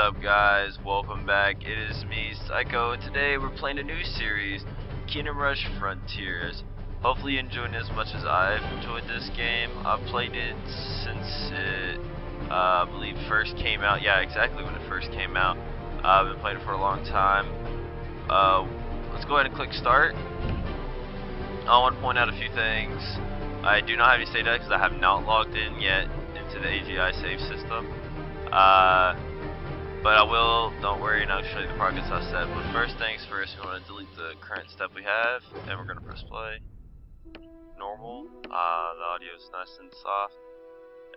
up, guys? Welcome back. It is me, Sico, and today we're playing a new series, Kingdom Rush Frontiers. Hopefully you enjoyed it as much as I've enjoyed this game. I've played it since it, I believe, first came out. Yeah, exactly when it first came out. I've been playing it for a long time. Let's go ahead and click start. I want to point out a few things. I do not have any save data because I have not logged in yet into the AGI save system. But I will, don't worry, and I'll show you the progress I set. But first things first, we want to delete the current step we have, and we're going to press play. Normal. The audio is nice and soft.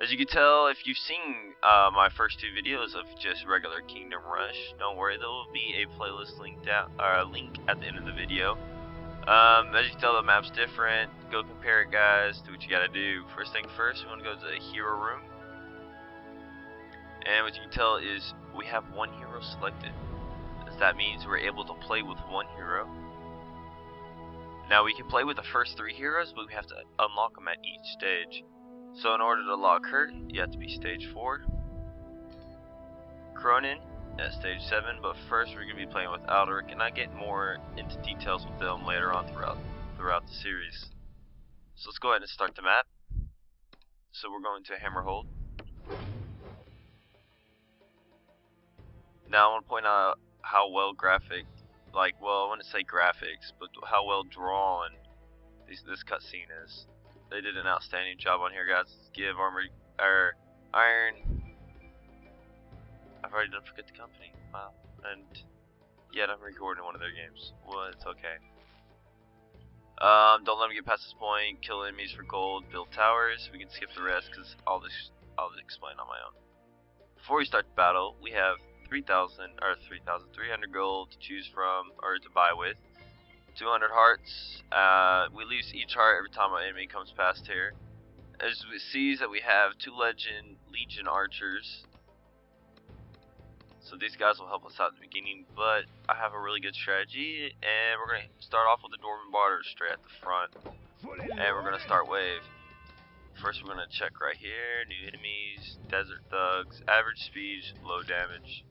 As you can tell, if you've seen my first two videos of just regular Kingdom Rush, don't worry, there will be a playlist link at the end of the video. As you can tell, the map's different. Go compare it, guys. Do what you gotta do. First thing first, we want to go to the hero room. And what you can tell is we have one hero selected. That means we're able to play with one hero. Now we can play with the first three heroes, but we have to unlock them at each stage. So in order to lock her, you have to be stage 4. Cronin at stage 7, but first we're going to be playing with Alderic, and I get more into details with them later on throughout the series. So let's go ahead and start the map. So we're going to Hammerhold. Now I want to point out how well I wouldn't say graphics, but how well drawn this cutscene is. They did an outstanding job on here, guys. Let's give Iron. I've already done Forget the Company. Wow. And yet I'm recording one of their games. Well, it's okay. Don't let me get past this point. Kill enemies for gold. Build towers. We can skip the rest because I'll just explain on my own. Before we start the battle, we have 3,300 gold to choose from or to buy with. 200 hearts. We lose each heart every time an enemy comes past here. As we see that we have 2 Legion archers. So these guys will help us out at the beginning, but I have a really good strategy, and we're going to start off with the Dwarven Barter straight at the front. And we're going to start wave. First we're going to check right here, new enemies, desert thugs, average speed, low damage.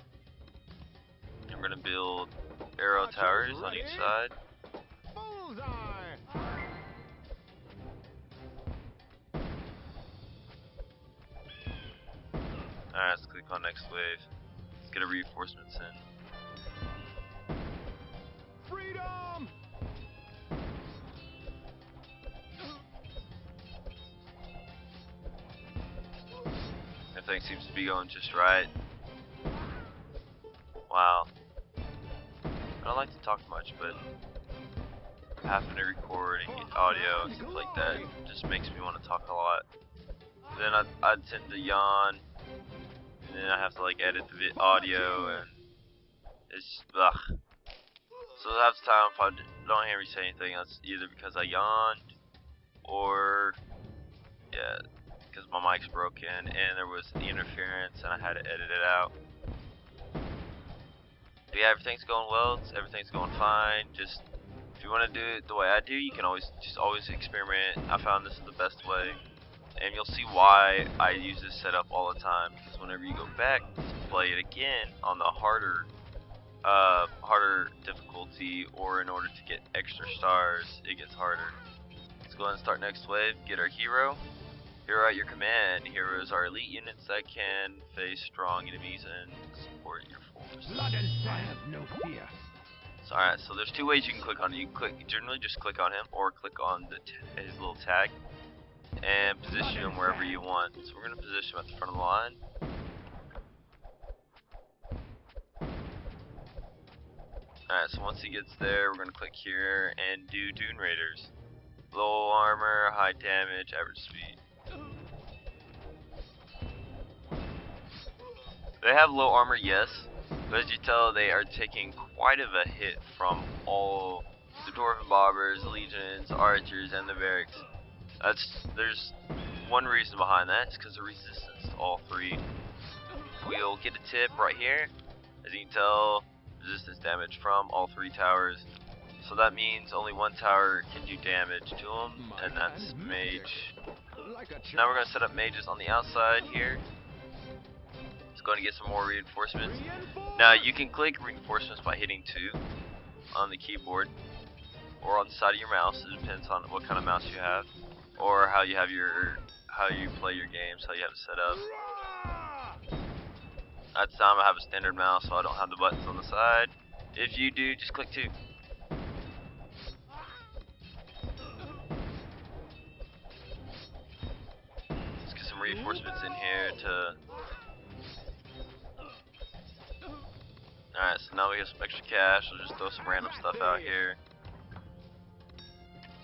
And we're going to build arrow towers on each side. Alright, let's click on next wave. Let's get a reinforcements in. Freedom! Everything seems to be going just right. Wow. I don't like to talk much, but having to record and get audio and stuff like that just makes me want to talk a lot. Then I tend to yawn, and then I have to edit the audio, and it's ugh. So half the time, if I don't hear me say anything, that's either because I yawned, or yeah, because my mic's broken and there was the interference and I had to edit it out. But yeah, everything's going well. Everything's going fine. Just if you want to do it the way I do, you can always experiment. I found this is the best way, and you'll see why I use this setup all the time. Because whenever you go back to play it again on the harder difficulty, or in order to get extra stars, it gets harder. Let's go ahead and start next wave. Get our hero. Hero at your command. Heroes are elite units that can face strong enemies and support your force. I have no fear. So, alright, so there's 2 ways you can click on it. You can generally just click on him, or click on his little tag and position him wherever you want. So we're going to position him at the front of the line. Alright, so once he gets there, we're going to click here and do Dune Raiders. Low armor, high damage, average speed. They have low armor, yes, but as you tell, they are taking quite of a hit from all the Dwarven Bobbers, Legions, Archers, and the Barracks. There's one reason behind that. It's because of resistance to all 3. We'll get a tip right here. As you can tell, resistance damage from all 3 towers. So that means only one tower can do damage to them, and that's Mage. Now we're going to set up mages on the outside here. Let's going to get some more reinforcements. Now you can click reinforcements by hitting 2 on the keyboard or on the side of your mouse. It depends on what kind of mouse you have, or how you play your games, how you have it set up. At the time I have a standard mouse, so I don't have the buttons on the side. If you do, just click 2. Let's get some reinforcements in here to... Alright, so now we have some extra cash. We'll just throw some random stuff out here.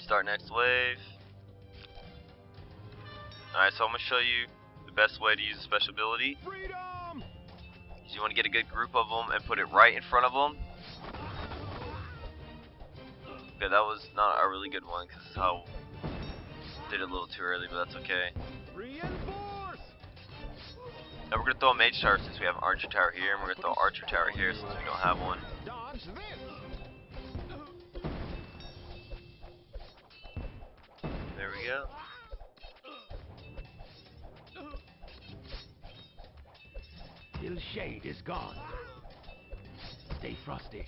Start next wave. Alright, so I'm going to show you the best way to use a special ability. Is you want to get a good group of them and put it right in front of them. Okay, that was not a really good one because how did it a little too early, but that's okay. Now we're going to throw a mage tower since we have an archer tower here, and we're going to throw an archer tower here since we don't have one. There we go. Till shade is gone. Stay frosty.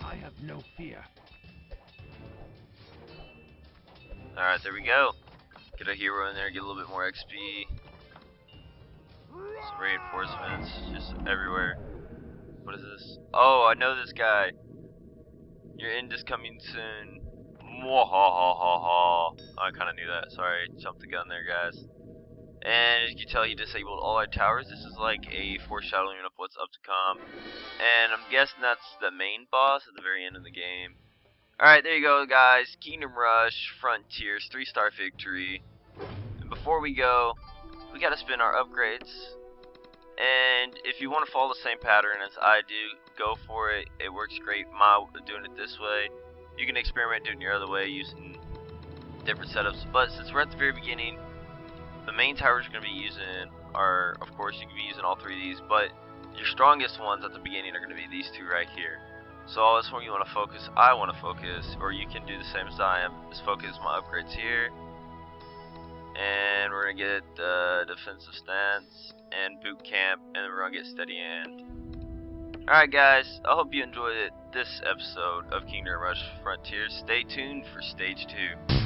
I have no fear. Alright, there we go. Get a hero in there, get a little bit more XP. Some reinforcements, just everywhere. What is this? Oh, I know this guy. Your end is coming soon. Mwahahaha. I kind of knew that. Sorry, jumped the gun there, guys. And as you can tell, he disabled all our towers. This is like a foreshadowing of what's up to come. And I'm guessing that's the main boss at the very end of the game. Alright, there you go, guys. Kingdom Rush, Frontiers, 3-star victory. And before we go, we gotta spin our upgrades. And if you want to follow the same pattern as I do, go for it. It works great. Doing it this way. You can experiment doing it your other way using different setups. But since we're at the very beginning, the main towers you're going to be using are, of course, you can be using all 3 of these, but your strongest ones at the beginning are going to be these 2 right here. So that's where you want to focus. I want to focus, or you can do the same as I am, is focus my upgrades here. And we're going to get the defensive stance and boot camp, and we're going to get steady hand. Alright guys, I hope you enjoyed this episode of Kingdom Rush Frontiers. Stay tuned for stage 2.